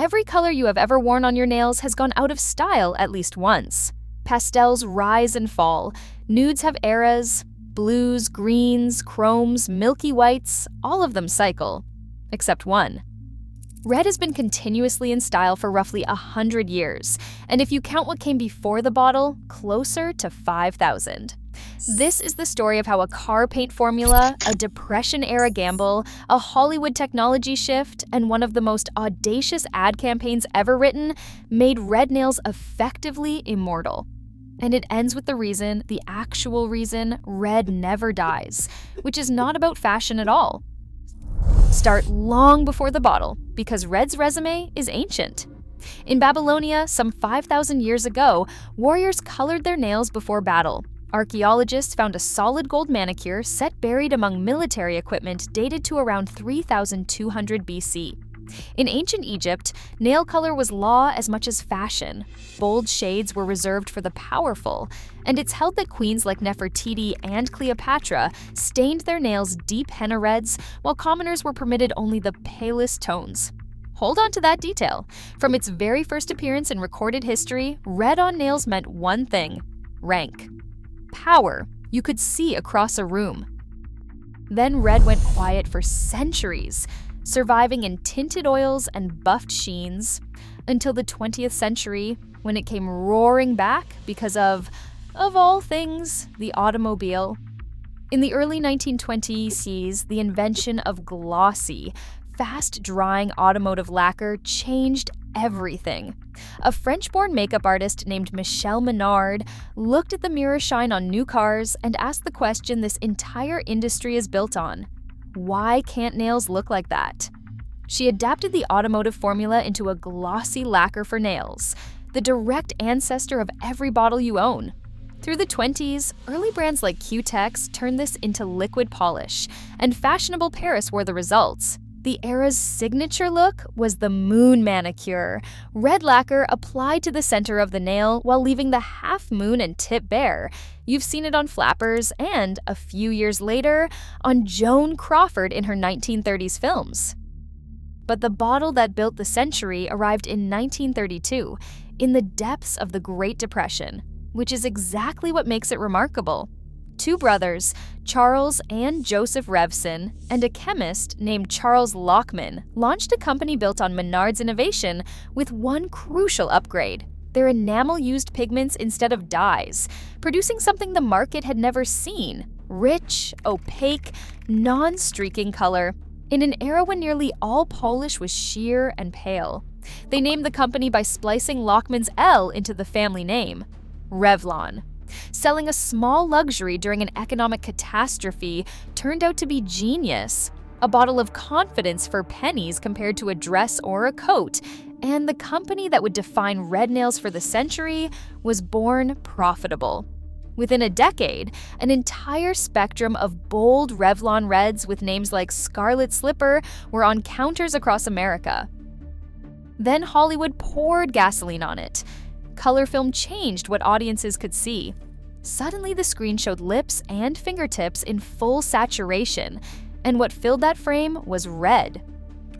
Every color you have ever worn on your nails has gone out of style at least once. Pastels rise and fall, nudes have eras, blues, greens, chromes, milky whites, all of them cycle. Except one. Red has been continuously in style for roughly 100 years, and if you count what came before the bottle, closer to 5,000. This is the story of how a car paint formula, a Depression-era gamble, a Hollywood technology shift, and one of the most audacious ad campaigns ever written made red nails effectively immortal. And it ends with the actual reason, red never dies, which is not about fashion at all. Start long before the bottle, because red's resume is ancient. In Babylonia, some 5,000 years ago, warriors colored their nails before battle. Archaeologists found a solid gold manicure set buried among military equipment dated to around 3,200 BC. In ancient Egypt, nail color was law as much as fashion. Bold shades were reserved for the powerful, and it's held that queens like Nefertiti and Cleopatra stained their nails deep henna reds, while commoners were permitted only the palest tones. Hold on to that detail. From its very first appearance in recorded history, red on nails meant one thing: rank. Power you could see across a room. Then red went quiet for centuries, surviving in tinted oils and buffed sheens, until the 20th century, when it came roaring back because of all things, the automobile. In the early 1920s, the invention of glossy, fast-drying automotive lacquer changed everything. A French-born makeup artist named Michel Ménard looked at the mirror shine on new cars and asked the question this entire industry is built on: why can't nails look like that? She adapted the automotive formula into a glossy lacquer for nails, the direct ancestor of every bottle you own. Through the 20s, early brands like Cutex turned this into liquid polish, and fashionable Paris were the results. The era's signature look was the moon manicure, red lacquer applied to the center of the nail while leaving the half moon and tip bare. You've seen it on flappers and, a few years later, on Joan Crawford in her 1930s films. But the bottle that built the century arrived in 1932, in the depths of the Great Depression, which is exactly what makes it remarkable. Two brothers, Charles and Joseph Revson, and a chemist named Charles Lockman, launched a company built on Ménard's innovation with one crucial upgrade. Their enamel used pigments instead of dyes, producing something the market had never seen: rich, opaque, non-streaking color, in an era when nearly all polish was sheer and pale. They named the company by splicing Lockman's L into the family name: Revlon. Selling a small luxury during an economic catastrophe turned out to be genius. A bottle of confidence for pennies compared to a dress or a coat, and the company that would define red nails for the century was born profitable. Within a decade, an entire spectrum of bold Revlon reds with names like Scarlet Slipper were on counters across America. Then Hollywood poured gasoline on it. Color film changed what audiences could see. Suddenly the screen showed lips and fingertips in full saturation, and what filled that frame was red.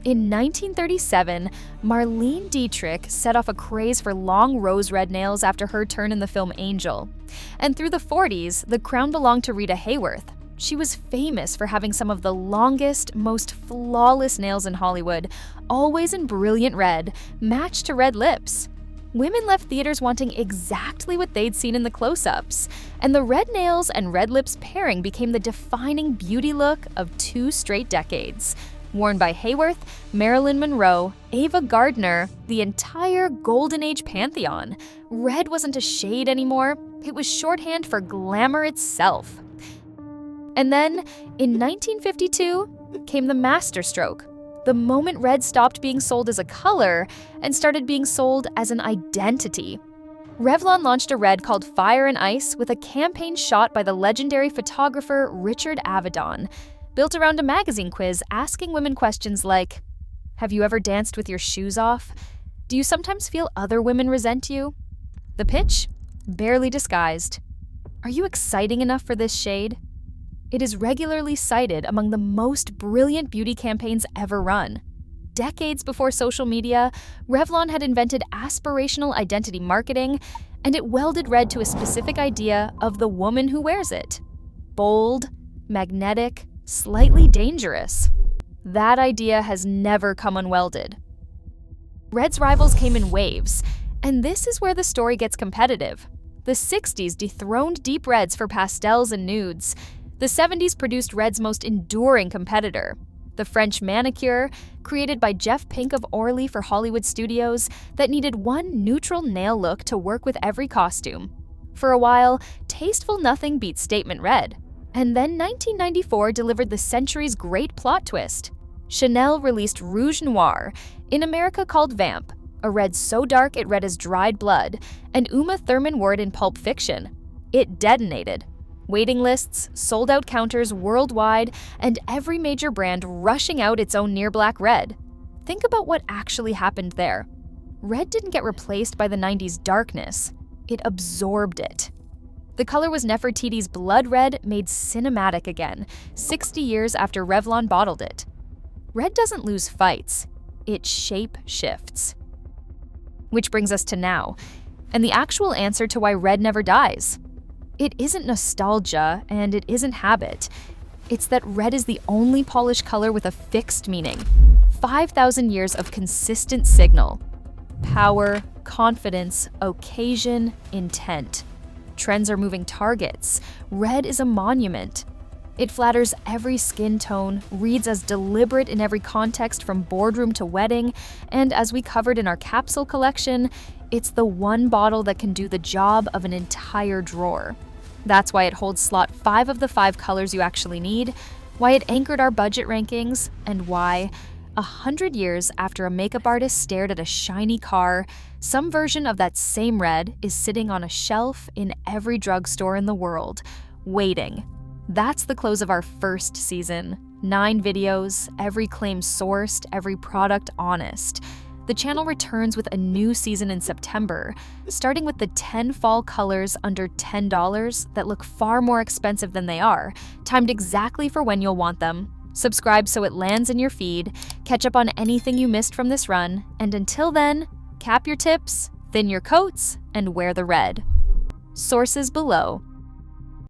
In 1937, Marlene Dietrich set off a craze for long rose red nails after her turn in the film Angel. And through the 40s, the crown belonged to Rita Hayworth. She was famous for having some of the longest, most flawless nails in Hollywood, always in brilliant red, matched to red lips. Women left theaters wanting exactly what they'd seen in the close-ups, and the red nails and red lips pairing became the defining beauty look of 2 straight decades. Worn by Hayworth, Marilyn Monroe, Ava Gardner, the entire Golden Age pantheon, red wasn't a shade anymore, it was shorthand for glamour itself. And then, in 1952, came the masterstroke. The moment red stopped being sold as a color and started being sold as an identity. Revlon launched a red called Fire and Ice with a campaign shot by the legendary photographer Richard Avedon, built around a magazine quiz asking women questions like, have you ever danced with your shoes off? Do you sometimes feel other women resent you? The pitch? Barely disguised. Are you exciting enough for this shade? It is regularly cited among the most brilliant beauty campaigns ever run. decades before social media, Revlon had invented aspirational identity marketing, and it welded red to a specific idea of the woman who wears it. Bold, magnetic, slightly dangerous. That idea has never come unwelded. Red's rivals came in waves, and this is where the story gets competitive. The 60s dethroned deep reds for pastels and nudes. The 70s produced red's most enduring competitor, the French Manicure, created by Jeff Pink of Orly for Hollywood studios, that needed one neutral nail look to work with every costume. For a while, tasteful nothing beat statement red. And then 1994 delivered the century's great plot twist. Chanel released Rouge Noir, in America called Vamp, a red so dark it red as dried blood, and Uma Thurman wore it in Pulp Fiction. It detonated. Waiting lists, sold-out counters worldwide, and every major brand rushing out its own near-black red. Think about what actually happened there. Red didn't get replaced by the 90s darkness. It absorbed it. The color was Nefertiti's blood red made cinematic again, 60 years after Revlon bottled it. Red doesn't lose fights. It shape shifts. Which brings us to now, and the actual answer to why red never dies. It isn't nostalgia, and it isn't habit. It's that red is the only polished color with a fixed meaning. 5,000 years of consistent signal. Power, confidence, occasion, intent. Trends are moving targets. Red is a monument. It flatters every skin tone, reads as deliberate in every context from boardroom to wedding, and as we covered in our capsule collection, it's the one bottle that can do the job of an entire drawer. That's why it holds slot 5 of the 5 colors you actually need, why it anchored our budget rankings, and why, 100 years after a makeup artist stared at a shiny car, some version of that same red is sitting on a shelf in every drugstore in the world, waiting. That's the close of our first season. 9 videos, every claim sourced, every product honest. The channel returns with a new season in September, starting with the 10 fall colors under $10 that look far more expensive than they are, timed exactly for when you'll want them. Subscribe so it lands in your feed, catch up on anything you missed from this run, and until then, cap your tips, thin your coats, and wear the red. Sources below.